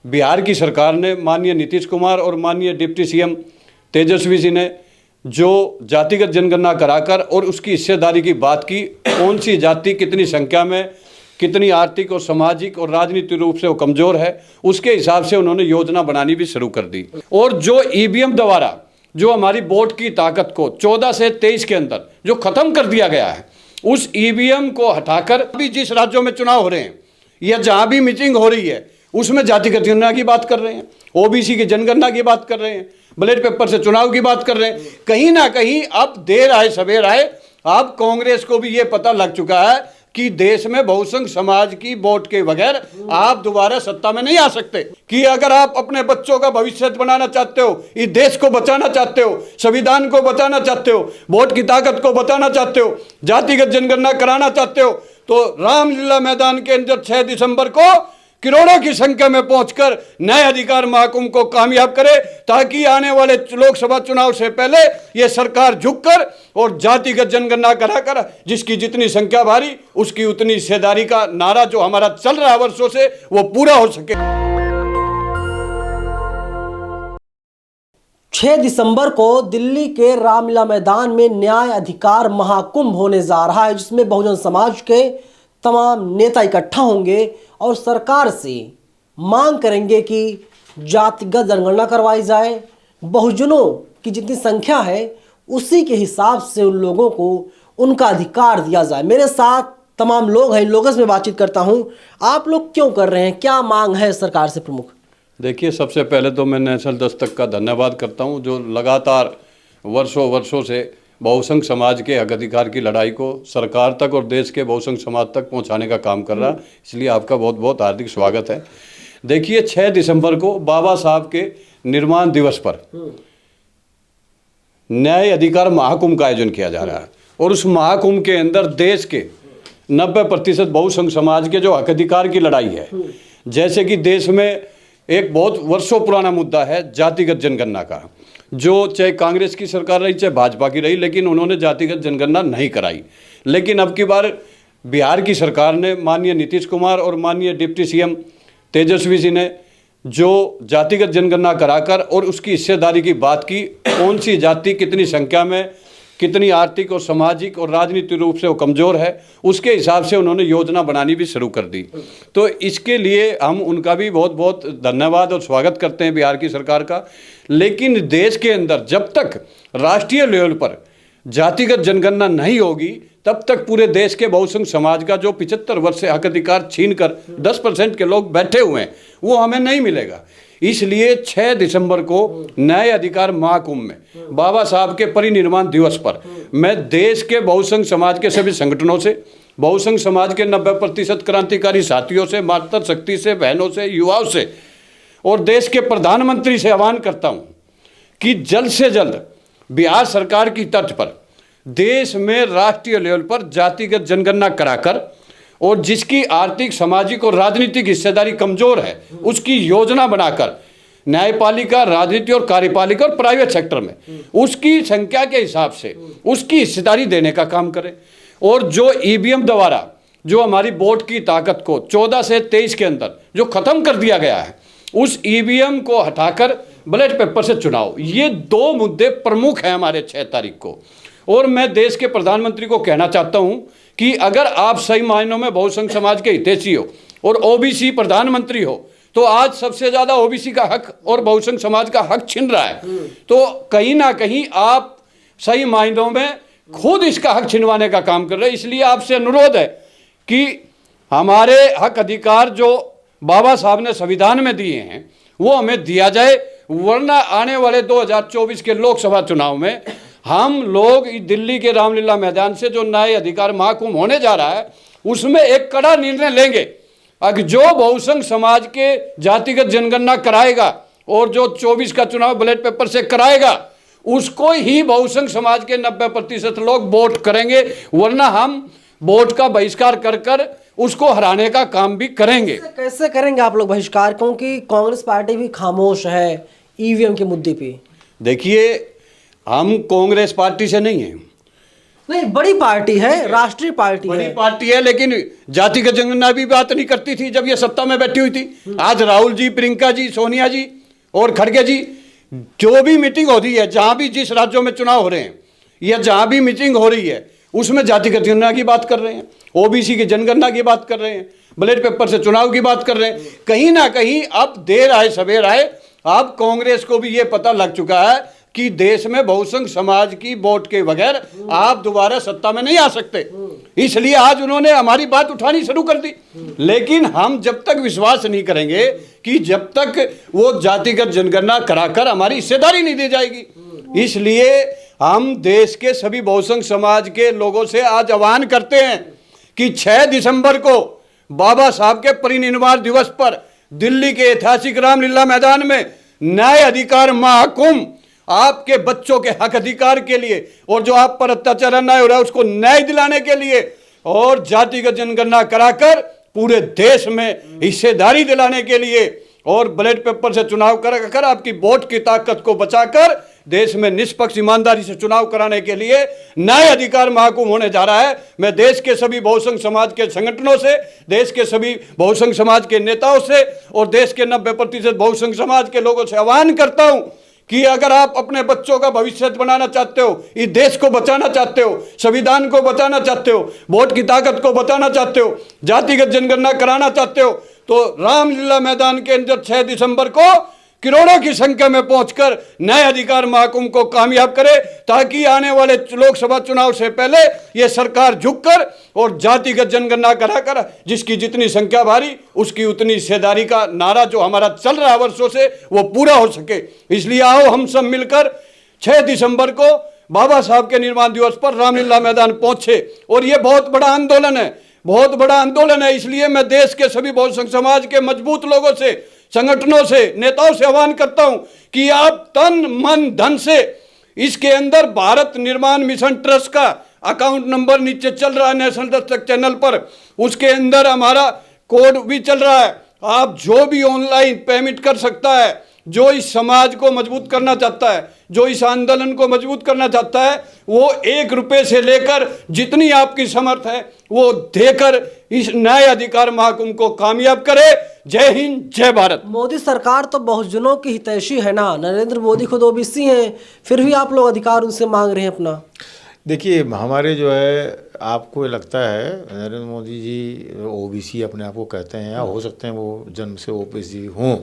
बिहार की सरकार ने, माननीय नीतीश कुमार और माननीय डिप्टी सीएम तेजस्वी जी ने जो जातिगत जनगणना कराकर और उसकी हिस्सेदारी की बात की, कौन सी जाति कितनी संख्या में, कितनी आर्थिक और सामाजिक और राजनीतिक रूप से वो कमज़ोर है, उसके हिसाब से उन्होंने योजना बनानी भी शुरू कर दी। और जो ईवीएम द्वारा जो हमारी वोट की ताकत को 14 से 23 के अंदर जो ख़त्म कर दिया गया है, उस ईवीएम को हटाकर अभी जिस राज्यों में चुनाव हो रहे हैं या जहाँ भी मीटिंग हो रही है उसमें जातिगत जनगणना की बात कर रहे हैं, ओबीसी की जनगणना की बात कर रहे हैं, बैलेट पेपर से चुनाव की बात कर रहे हैं। कहीं ना कहीं अब देर आए सवेर आए, अब कांग्रेस को भी ये पता लग चुका है कि देश में बहुसंख्य समाज की वोट के बगैर आप दोबारा सत्ता में नहीं आ सकते। कि अगर आप अपने बच्चों का भविष्य बनाना चाहते हो, इस देश को बचाना चाहते हो, संविधान को बचाना चाहते हो, वोट की ताकत को बचाना चाहते हो, जातिगत जनगणना कराना चाहते हो, तो रामलीला मैदान के अंदर 6 दिसंबर को करोड़ों की संख्या में पहुंचकर नए अधिकार महाकुंभ को कामयाब करे, ताकि आने वाले लोकसभा चुनाव से पहले ये सरकार झुककर और जातिगत जनगणना कराकर जिसकी जितनी संख्या भारी उसकी उतनी हिस्सेदारी का नारा जो हमारा चल रहा है वर्षों से वो पूरा हो सके। 6 दिसंबर को दिल्ली के रामलीला मैदान में न्याय अधिकार महाकुंभ होने जा रहा है, जिसमें बहुजन समाज के तमाम नेता इकट्ठा होंगे और सरकार से मांग करेंगे कि जातिगत जनगणना करवाई जाए, बहुजनों की जितनी संख्या है उसी के हिसाब से उन लोगों को उनका अधिकार दिया जाए। मेरे साथ तमाम लोग हैं, इन लोगों से मैं बातचीत करता हूं। आप लोग क्यों कर रहे हैं, क्या मांग है सरकार से प्रमुख? देखिए, सबसे पहले तो मैं नेशनल दस्तक का धन्यवाद करता हूं, जो लगातार वर्षों से बहुसंख्य समाज के हक अधिकार की लड़ाई को सरकार तक और देश के बहुसंख्य समाज तक पहुंचाने का काम कर रहा है। इसलिए आपका बहुत बहुत हार्दिक स्वागत है। देखिए, 6 दिसंबर को बाबा साहब के निर्माण दिवस पर न्याय अधिकार महाकुंभ का आयोजन किया जा रहा है और उस महाकुंभ के अंदर देश के 90% बहुसंख्य समाज के जो हक अधिकार की लड़ाई है, जैसे कि देश में एक बहुत वर्षों पुराना मुद्दा है जातिगत जनगणना का, जो चाहे कांग्रेस की सरकार रही चाहे भाजपा की रही, लेकिन उन्होंने जातिगत जनगणना नहीं कराई। लेकिन अब की बार बिहार की सरकार ने, माननीय नीतीश कुमार और माननीय डिप्टी सीएम तेजस्वी जी ने जो जातिगत जनगणना कराकर और उसकी हिस्सेदारी की बात की, कौन सी जाति कितनी संख्या में, कितनी आर्थिक और सामाजिक और राजनीतिक रूप से वो कमज़ोर है, उसके हिसाब से उन्होंने योजना बनानी भी शुरू कर दी। तो इसके लिए हम उनका भी बहुत बहुत धन्यवाद और स्वागत करते हैं बिहार की सरकार का। लेकिन देश के अंदर जब तक राष्ट्रीय लेवल पर जातिगत जनगणना नहीं होगी, तब तक पूरे देश के बहुसंख्य समाज का जो 75 वर्ष से हक अधिकार छीन कर 10% के लोग बैठे हुए हैं, वो हमें नहीं मिलेगा। इसलिए 6 दिसंबर को न्याय अधिकार महाकुंभ में बाबा साहब के परिनिर्वाण दिवस पर मैं देश के बहुसंख्य समाज के सभी संगठनों से, बहुसंख्य समाज के 90% क्रांतिकारी साथियों से, मातृशक्ति से, बहनों से, युवाओं से और देश के प्रधानमंत्री से आह्वान करता हूं कि जल्द से जल्द बिहार सरकार की तर्ज पर देश में राष्ट्रीय लेवल पर जातिगत जनगणना कराकर और जिसकी आर्थिक, सामाजिक और राजनीतिक हिस्सेदारी कमजोर है उसकी योजना बनाकर न्यायपालिका, राजनीति और कार्यपालिका और प्राइवेट सेक्टर में उसकी संख्या के हिसाब से उसकी हिस्सेदारी देने का काम करें। और जो ईवीएम द्वारा जो हमारी वोट की ताकत को 14 से 23 के अंदर जो ख़त्म कर दिया गया है, उस ईवीएम को हटाकर बैलेट पेपर से चुनाव, ये 2 मुद्दे प्रमुख हैं हमारे 6 तारीख को। और मैं देश के प्रधानमंत्री को कहना चाहता हूं कि अगर आप सही मायनों में बहुसंख्य समाज के हितैषी हो और ओबीसी प्रधानमंत्री हो, तो आज सबसे ज़्यादा ओबीसी का हक और बहुसंख्य समाज का हक छिन रहा है। तो कहीं ना कहीं आप सही मायनों में खुद इसका हक छिनवाने का काम कर रहे हैं। इसलिए आपसे अनुरोध है कि हमारे हक अधिकार जो बाबा साहब ने संविधान में दिए हैं वो हमें दिया जाए, वरना आने वाले 2024 के लोकसभा चुनाव में हम लोग दिल्ली के रामलीला मैदान से जो न्याय अधिकार महाकुंभ होने जा रहा है उसमें एक कड़ा निर्णय लेंगे। अगर जो बहुसंख्य समाज के जातिगत जनगणना कराएगा और जो 24 का चुनाव बैलेट पेपर से कराएगा, उसको ही बहुसंख्य समाज के 90% लोग वोट करेंगे, वरना हम वोट का बहिष्कार कर कर उसको हराने का काम भी करेंगे। कैसे करेंगे आप लोग बहिष्कार, क्योंकि कांग्रेस पार्टी भी खामोश है ईवीएम के मुद्दे पे? देखिए, हम कांग्रेस पार्टी से नहीं हैं, नहीं, बड़ी पार्टी है, राष्ट्रीय पार्टी बड़ी है। पार्टी है, लेकिन जातिगत जनगणना भी बात नहीं करती थी जब ये सत्ता में बैठी हुई थी। आज राहुल जी, प्रियंका जी, सोनिया जी और खड़गे जी, जो भी मीटिंग हो रही है, जहां भी जिस राज्यों में चुनाव हो रहे हैं या जहां भी मीटिंग हो रही है, उसमें जातिगत जनगणना की बात कर रहे हैं, ओबीसी की जनगणना की बात कर रहे हैं, बैलेट पेपर से चुनाव की बात कर रहे हैं। कहीं ना कहीं अब देर आए सवेर आए, अब कांग्रेस को भी ये पता लग चुका है कि देश में बहुसंख्य समाज की वोट के बगैर आप दोबारा सत्ता में नहीं आ सकते। इसलिए आज उन्होंने हमारी बात उठानी शुरू कर दी। लेकिन हम जब तक विश्वास नहीं करेंगे कि जब तक वो जातिगत जनगणना कराकर हमारी हिस्सेदारी नहीं दी जाएगी, इसलिए हम देश के सभी बहुसंख्य समाज के लोगों से आज आह्वान करते हैं कि 6 दिसंबर को बाबा साहब के परिनिर्वाण दिवस पर दिल्ली के ऐतिहासिक रामलीला मैदान में न्याय अधिकार महाकुंभ आपके बच्चों के हक अधिकार के लिए और जो आप पर अत्याचार अन्याय हो रहा है उसको न्याय दिलाने के लिए और जातिगत जनगणना कराकर पूरे देश में हिस्सेदारी दिलाने के लिए और बैलेट पेपर से चुनाव कराकर आपकी वोट की ताकत को बचाकर देश में निष्पक्ष ईमानदारी से चुनाव कराने के लिए न्याय अधिकार महाकुंभ होने जा रहा है। मैं देश के सभी बहुसंख्य समाज के संगठनों से, देश के सभी बहुसंख्य समाज के नेताओं से और देश के 90% बहुसंख्य समाज के लोगों से आह्वान करता हूं कि अगर आप अपने बच्चों का भविष्य बनाना चाहते हो, इस देश को बचाना चाहते हो, संविधान को बचाना चाहते हो, वोट की ताकत को बचाना चाहते हो, जातिगत जनगणना कराना चाहते हो, तो रामलीला मैदान के अंदर 6 दिसंबर को करोड़ों की संख्या में पहुंचकर न्याय अधिकार महाकुंभ को कामयाब करे, ताकि आने वाले लोकसभा चुनाव से पहले ये सरकार झुककर और जातिगत जनगणना कराकर जिसकी जितनी संख्या भारी उसकी उतनी हिस्सेदारी का नारा जो हमारा चल रहा है वर्षों से वो पूरा हो सके। इसलिए आओ हम सब मिलकर 6 दिसंबर को बाबा साहब के निर्वाण दिवस पर रामलीला मैदान पहुंचे। और ये बहुत बड़ा आंदोलन है, बहुत बड़ा आंदोलन है। इसलिए मैं देश के सभी बहुसंख्य समाज के मजबूत लोगों से, संगठनों से, नेताओं से आह्वान करता हूं कि आप तन मन धन से इसके अंदर भारत निर्माण मिशन ट्रस्ट का अकाउंट नंबर नीचे चल रहा है नेशनल दस्तक चैनल पर, उसके अंदर हमारा कोड भी चल रहा है। आप जो भी ऑनलाइन पेमेंट कर सकता है, जो इस समाज को मजबूत करना चाहता है, जो इस आंदोलन को मजबूत करना चाहता है, वो 1 रुपए से लेकर जितनी आपकी समर्थ है वो देकर इस न्याय अधिकार महाकुंभ को कामयाब करे। जय हिंद, जय भारत। मोदी सरकार तो बहुजनों की हितैषी है ना, नरेंद्र मोदी खुद ओबीसी हैं, फिर भी आप लोग अधिकार उनसे मांग रहे हैं अपना। देखिए, हमारे जो है, आपको लगता है नरेंद्र मोदी जी ओबीसी अपने आप को कहते हैं, या हो सकते हैं वो जन्म से ओबीसी हों,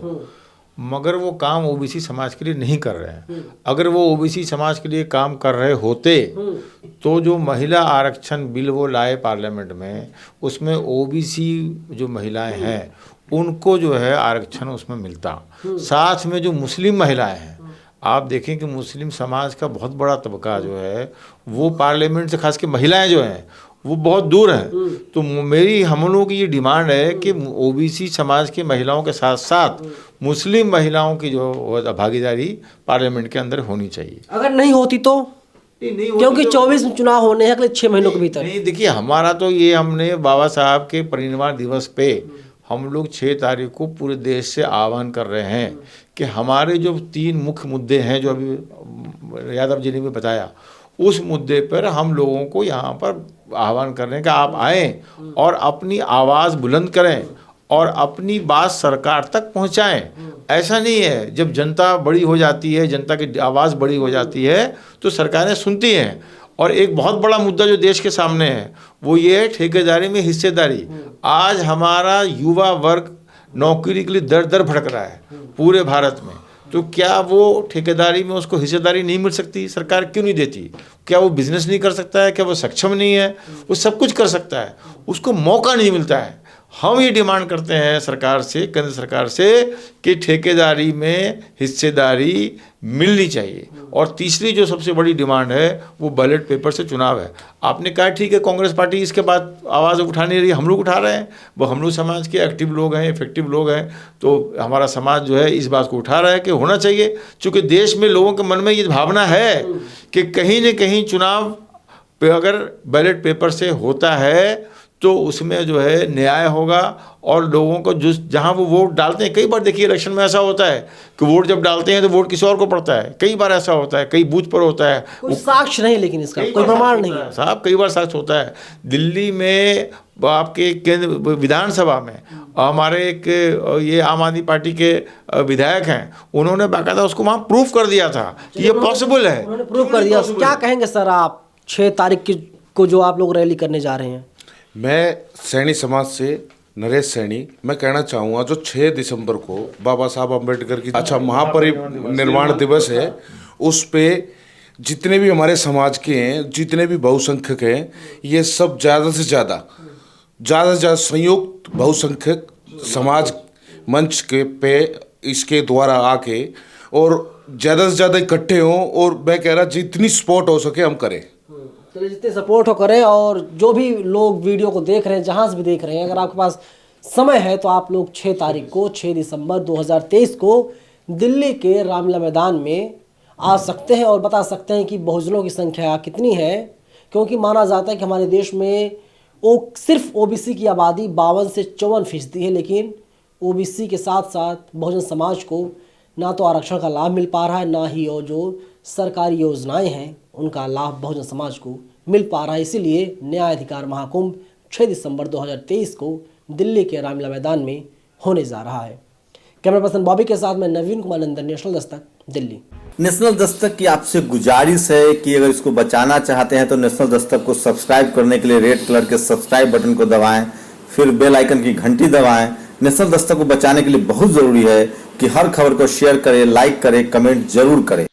मगर वो काम ओबीसी समाज के लिए नहीं कर रहे हैं। अगर वो ओबीसी समाज के लिए काम कर रहे होते तो जो महिला आरक्षण बिल वो लाए पार्लियामेंट में, उसमें ओबीसी जो महिलाएं हैं उनको जो है आरक्षण उसमें मिलता। साथ में जो मुस्लिम महिलाएं हैं, आप देखें कि मुस्लिम समाज का बहुत बड़ा तबका जो है वो पार्लियामेंट से, खास के महिलाएं जो हैं वो बहुत दूर हैं। तो मेरी हम लोगों की ये डिमांड है कि ओबीसी समाज की महिलाओं के साथ साथ मुस्लिम महिलाओं की जो भागीदारी पार्लियामेंट के अंदर होनी चाहिए। अगर नहीं होती तो क्योंकि 24 में चुनाव होने हैं अगले 6 महीनों के भीतर। नहीं, देखिए, हमारा तो ये, हमने बाबा साहब के परिनिर्वाण दिवस पे हम लोग 6 तारीख को पूरे देश से आह्वान कर रहे हैं कि हमारे जो 3 मुख्य मुद्दे हैं जो अभी यादव जी ने भी बताया, उस मुद्दे पर हम लोगों को यहाँ पर आह्वान कर रहे हैं कि आप आएँ और अपनी आवाज़ बुलंद करें और अपनी बात सरकार तक पहुँचाएं। ऐसा नहीं है, जब जनता बड़ी हो जाती है, जनता की आवाज़ बड़ी हो जाती है तो सरकारें सुनती हैं। और एक बहुत बड़ा मुद्दा जो देश के सामने है वो ये है ठेकेदारी में हिस्सेदारी। आज हमारा युवा वर्ग नौकरी के लिए दर दर भटक रहा है पूरे भारत में, तो क्या वो ठेकेदारी में उसको हिस्सेदारी नहीं मिल सकती? सरकार क्यों नहीं देती? क्या वो बिजनेस नहीं कर सकता है? क्या वो सक्षम नहीं है? वो सब कुछ कर सकता है, उसको मौका नहीं मिलता है। हम ये डिमांड करते हैं सरकार से, केंद्र सरकार से, कि ठेकेदारी में हिस्सेदारी मिलनी चाहिए। और तीसरी जो सबसे बड़ी डिमांड है वो बैलेट पेपर से चुनाव है। आपने कहा ठीक है, कांग्रेस पार्टी इसके बाद आवाज़ उठा नहीं रही, हम लोग उठा रहे हैं। वो हम लोग समाज के एक्टिव लोग हैं, इफेक्टिव लोग हैं, तो हमारा समाज जो है इस बात को उठा रहा है कि होना चाहिए। चूँकि देश में लोगों के मन में ये भावना है कि कहीं न कहीं चुनाव पे अगर बैलेट पेपर से होता है तो उसमें जो है न्याय होगा और लोगों को जो जहाँ वो वोट डालते हैं, कई बार देखिए इलेक्शन में ऐसा होता है कि वोट जब डालते हैं तो वोट किसी और को पड़ता है, कई बार ऐसा होता है, कई बूथ पर होता है। कोई साक्ष्य नहीं, लेकिन इसका कोई प्रमाण नहीं है साहब, कई बार सच होता है। दिल्ली में आपके केंद्र विधानसभा में हमारे एक ये आम आदमी पार्टी के विधायक हैं, उन्होंने बाकायदा उसको वहाँ प्रूफ कर दिया था कि ये पॉसिबल है। उन्होंने प्रूव कर दिया। क्या कहेंगे सर आप 6 तारीख को जो आप लोग रैली करने जा रहे हैं? मैं सैनी समाज से नरेश सैनी, मैं कहना चाहूँगा जो 6 दिसंबर को बाबा साहब अम्बेडकर की महापरिनिर्वाण दिवस है, उस पे जितने भी हमारे समाज के हैं, जितने भी बहुसंख्यक हैं, ये सब ज़्यादा से ज़्यादा संयुक्त बहुसंख्यक समाज मंच के पे इसके द्वारा आके और ज़्यादा से ज़्यादा इकट्ठे हों, और मैं कह रहा जितनी सपोर्ट हो सके हम करें। चलिए, जितने सपोर्ट हो करें। और जो भी लोग वीडियो को देख रहे हैं, जहाँ से भी देख रहे हैं, अगर आपके पास समय है तो आप लोग 6 तारीख को 6 दिसंबर 2023 को दिल्ली के रामलीला मैदान में आ सकते हैं और बता सकते हैं कि बहुजनों की संख्या कितनी है। क्योंकि माना जाता है कि हमारे देश में सिर्फ ओबीसी की आबादी 52 से 54% है, लेकिन ओबीसी के साथ साथ बहुजन समाज को ना तो आरक्षण का लाभ मिल पा रहा है, ना ही और जो सरकारी योजनाएं हैं उनका लाभ बहुजन समाज को मिल पा रहा है। इसीलिए न्याय अधिकार महाकुंभ 6 दिसंबर 2023 को दिल्ली के रामलीला मैदान में होने जा रहा है। कैमरा पर्सन बॉबी के साथ मैं नवीन कुमार नंदन, नेशनल दस्तक, दिल्ली। नेशनल दस्तक की आपसे गुजारिश है कि अगर इसको बचाना चाहते हैं तो नेशनल दस्तक को सब्सक्राइब करने के लिए रेड कलर के सब्सक्राइब बटन को दबाएं, फिर बेल आइकन की घंटी दबाएं। नेशनल दस्तक को बचाने के लिए बहुत जरूरी है कि हर खबर को शेयर करें, लाइक करें, कमेंट जरूर करें।